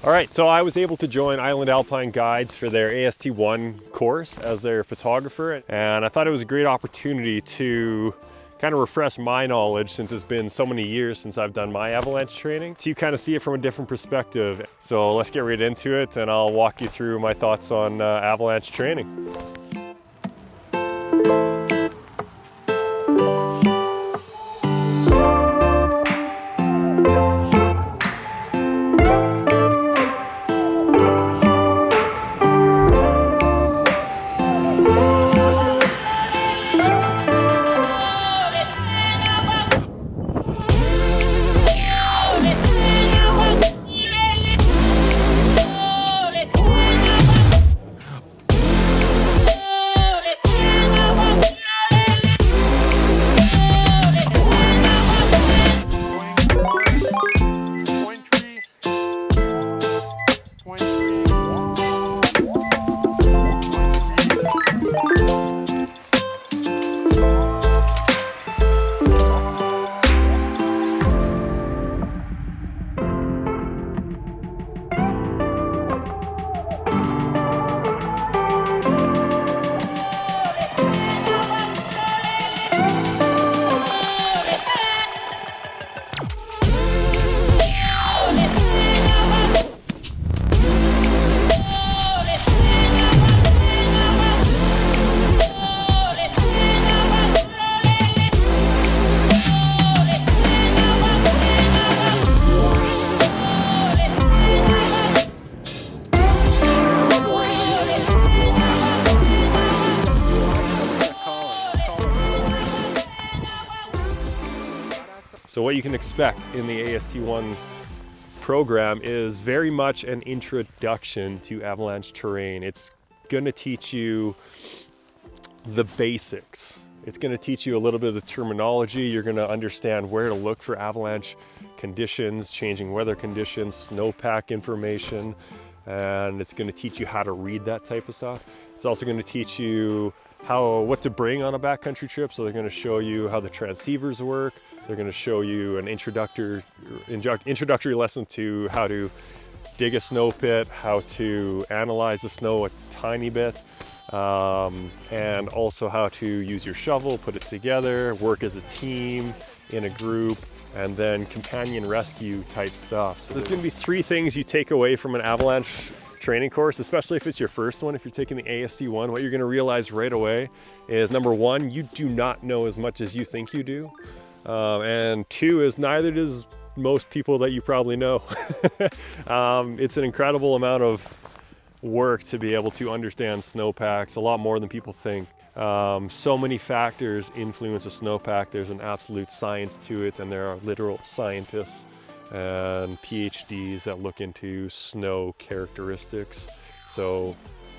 All right, so I was able to join Island Alpine Guides for their AST1 course as their photographer, and I thought it was a great opportunity to kind of refresh my knowledge, since it's been so many years since I've done my avalanche training, to kind of see it from a different perspective. So let's get right into it, and I'll walk you through my thoughts on avalanche training. So what you can expect in the AST1 program is very much an introduction to avalanche terrain. It's going to teach you the basics. It's going to teach you a little bit of the terminology. You're going to understand where to look for avalanche conditions, changing weather conditions, snowpack information, and it's going to teach you how to read that type of stuff. It's also going to teach you what to bring on a backcountry trip. So they're going to show you how the transceivers work. They're going to show you an introductory lesson to how to dig a snow pit, how to analyze the snow a tiny bit, and also how to use your shovel, put it together, work as a team, in a group, and then companion rescue type stuff. So there's going to be 3 things you take away from an avalanche training course, especially if it's your first one. If you're taking the AST1, what you're going to realize right away is, number 1, you do not know as much as you think you do. And 2 is neither does most people that you probably know. It's an incredible amount of work to be able to understand snowpacks, a lot more than people think. So many factors influence a snowpack. There's an absolute science to it, and there are literal scientists and PhDs that look into snow characteristics. So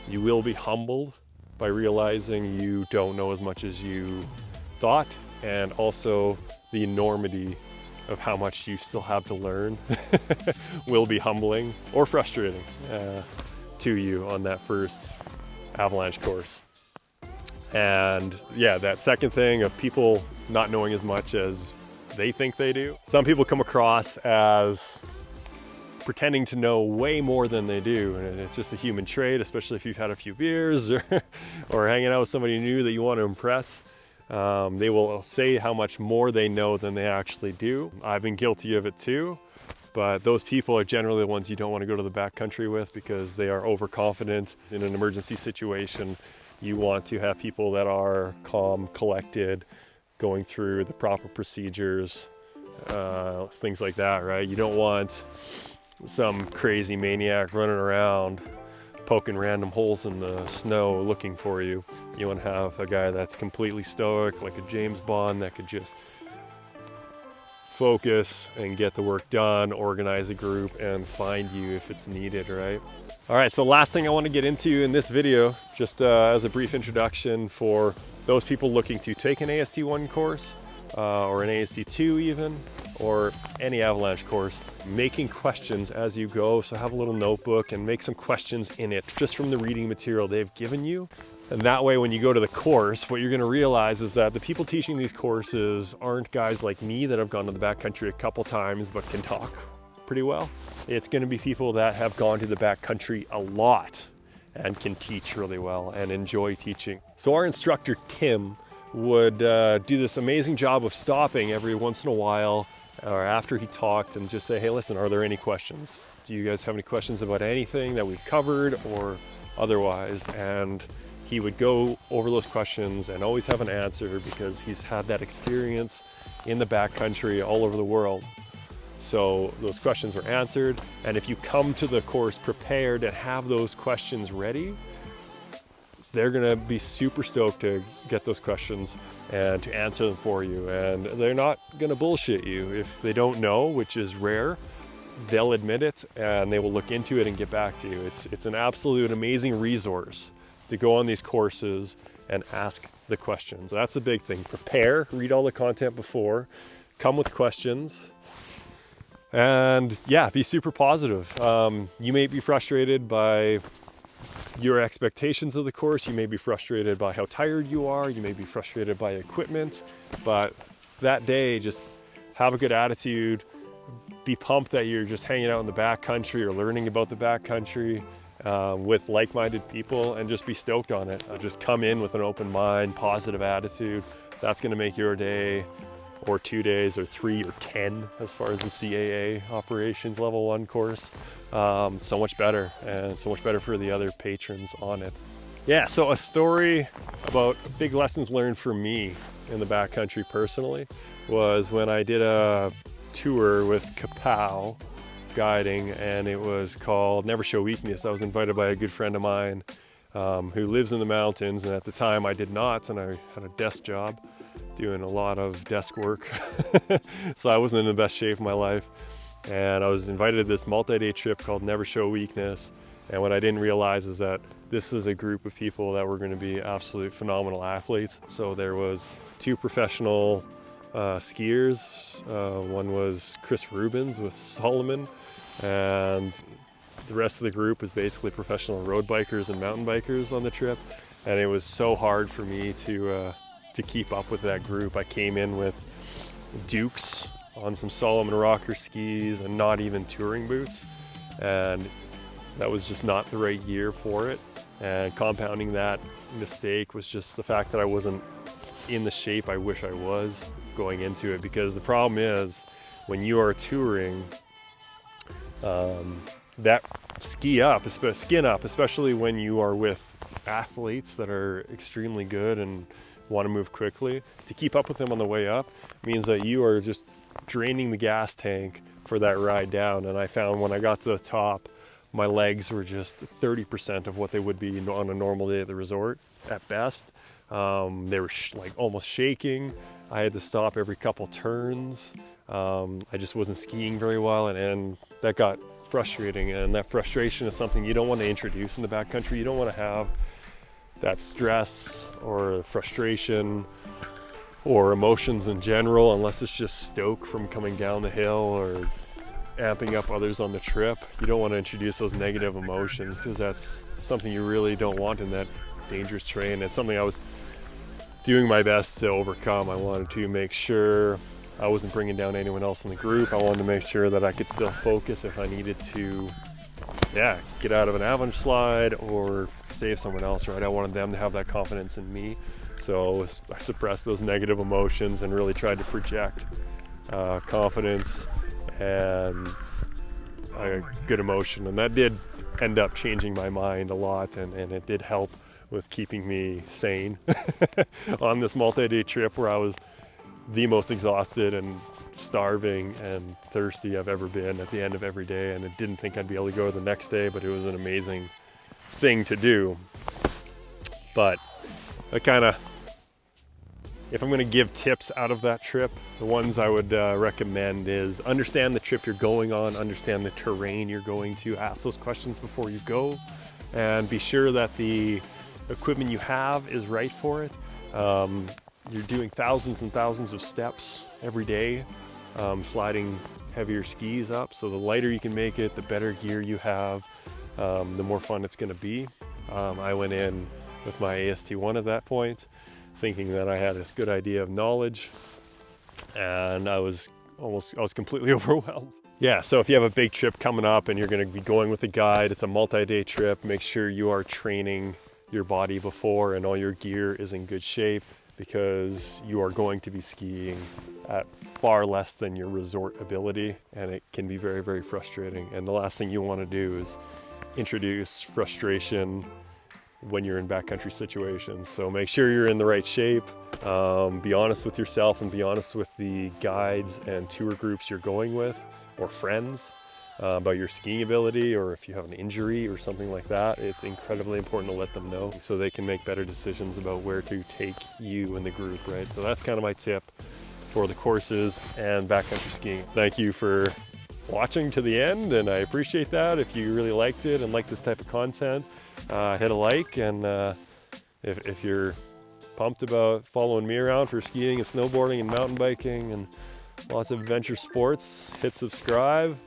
you will be humbled by realizing you don't know as much as you thought, and also the enormity of how much you still have to learn will be humbling or frustrating to you on that first avalanche course. And yeah, that second thing of people not knowing as much as they think they do. Some people come across as pretending to know way more than they do, and it's just a human trait, especially if you've had a few beers or hanging out with somebody new that you want to impress. They will say how much more they know than they actually do. I've been guilty of it too, but those people are generally the ones you don't want to go to the backcountry with, because they are overconfident. In an emergency situation, you want to have people that are calm, collected, going through the proper procedures, things like that, right? You don't want some crazy maniac running around poking random holes in the snow looking for you. You want to have a guy that's completely stoic, like a James Bond, that could just focus and get the work done, organize a group, and find you if it's needed, right? All right, so last thing I want to get into in this video, just as a brief introduction for those people looking to take an AST1 course, or an AST2 even, or any avalanche course, making questions as you go. So have a little notebook and make some questions in it just from the reading material they've given you. And that way, when you go to the course, what you're going to realize is that the people teaching these courses aren't guys like me that have gone to the backcountry a couple times but can talk pretty well. It's going to be people that have gone to the backcountry a lot and can teach really well and enjoy teaching. So our instructor, Tim, would do this amazing job of stopping every once in a while or after he talked and just say, hey, listen, are there any questions? Do you guys have any questions about anything that we've covered or otherwise? And he would go over those questions and always have an answer because he's had that experience in the backcountry all over the world. So those questions were answered. And if you come to the course prepared and have those questions ready, they're gonna be super stoked to get those questions and to answer them for you. And they're not gonna bullshit you. If they don't know, which is rare, they'll admit it and they will look into it and get back to you. It's an absolute amazing resource to go on these courses and ask the questions. That's the big thing. Prepare, read all the content before, come with questions, and yeah, be super positive. You may be frustrated by your expectations of the course. You may be frustrated by how tired you are. You may be frustrated by equipment, but that day, just have a good attitude. Be pumped that you're just hanging out in the backcountry or learning about the backcountry with like-minded people, and just be stoked on it. Just come in with an open mind, positive attitude. That's going to make your day or 2 days or 3 or 10 as far as the CAA operations level 1 course. So much better, and so much better for the other patrons on it. Yeah, so a story about big lessons learned for me in the backcountry personally was when I did a tour with CAA guiding, and it was called Never Show Weakness. I was invited by a good friend of mine who lives in the mountains, and at the time I did not, and I had a desk job doing a lot of desk work. So I wasn't in the best shape of my life, and I was invited to this multi-day trip called Never Show Weakness. And what I didn't realize is that this is a group of people that were going to be absolute phenomenal athletes. So there was 2 professional skiers. One was Chris Rubens with Solomon, and the rest of the group was basically professional road bikers and mountain bikers on the trip. And it was so hard for me to keep up with that group. I came in with Dukes on some Solomon rocker skis and not even touring boots, and that was just not the right gear for it. And compounding that mistake was just the fact that I wasn't in the shape I wish I was going into it, because the problem is when you are touring, that skin up, especially when you are with athletes that are extremely good and want to move quickly, to keep up with them on the way up means that you are just draining the gas tank for that ride down. And I found when I got to the top, my legs were just 30% of what they would be on a normal day at the resort at best. They were like almost shaking. I had to stop every couple turns. I just wasn't skiing very well, and that got frustrating. And that frustration is something you don't want to introduce in the backcountry. You don't want to have that stress or frustration or emotions in general, unless it's just stoke from coming down the hill or amping up others on the trip. You don't want to introduce those negative emotions, because that's something you really don't want in that dangerous terrain. It's something I was doing my best to overcome. I wanted to make sure I wasn't bringing down anyone else in the group. I wanted to make sure that I could still focus if I needed to, get out of an avalanche slide or save someone else, right? I wanted them to have that confidence in me. So I suppressed those negative emotions and really tried to project confidence and a good emotion. And that did end up changing my mind a lot, and it did help with keeping me sane on this multi-day trip where I was the most exhausted and starving and thirsty I've ever been at the end of every day. And I didn't think I'd be able to go the next day, but it was an amazing thing to do. But if I'm going to give tips out of that trip, the ones I would recommend is understand the trip you're going on, understand the terrain you're going to, ask those questions before you go, and be sure that the equipment you have is right for it. You're doing thousands and thousands of steps every day, sliding heavier skis up. So the lighter you can make it, the better gear you have, the more fun it's going to be. I went in with my AST1 at that point, thinking that I had this good idea of knowledge, and I was completely overwhelmed. Yeah, so if you have a big trip coming up and you're going to be going with a guide, it's a multi-day trip, make sure you are training your body before and all your gear is in good shape, because you are going to be skiing at far less than your resort ability, and it can be very, very frustrating. And the last thing you want to do is introduce frustration when you're in backcountry situations. So make sure you're in the right shape, be honest with yourself and be honest with the guides and tour groups you're going with, or friends, about your skiing ability, or if you have an injury or something like that. It's incredibly important to let them know so they can make better decisions about where to take you and the group, right? So that's kind of my tip for the courses and backcountry skiing. Thank you for watching to the end, and I appreciate that. If you really liked it and like this type of content, hit a like, and if you're pumped about following me around for skiing and snowboarding and mountain biking and lots of adventure sports, hit subscribe.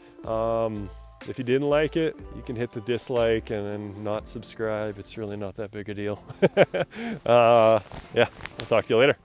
If you didn't like it, you can hit the dislike and then not subscribe. It's really not that big a deal. Yeah, I'll talk to you later.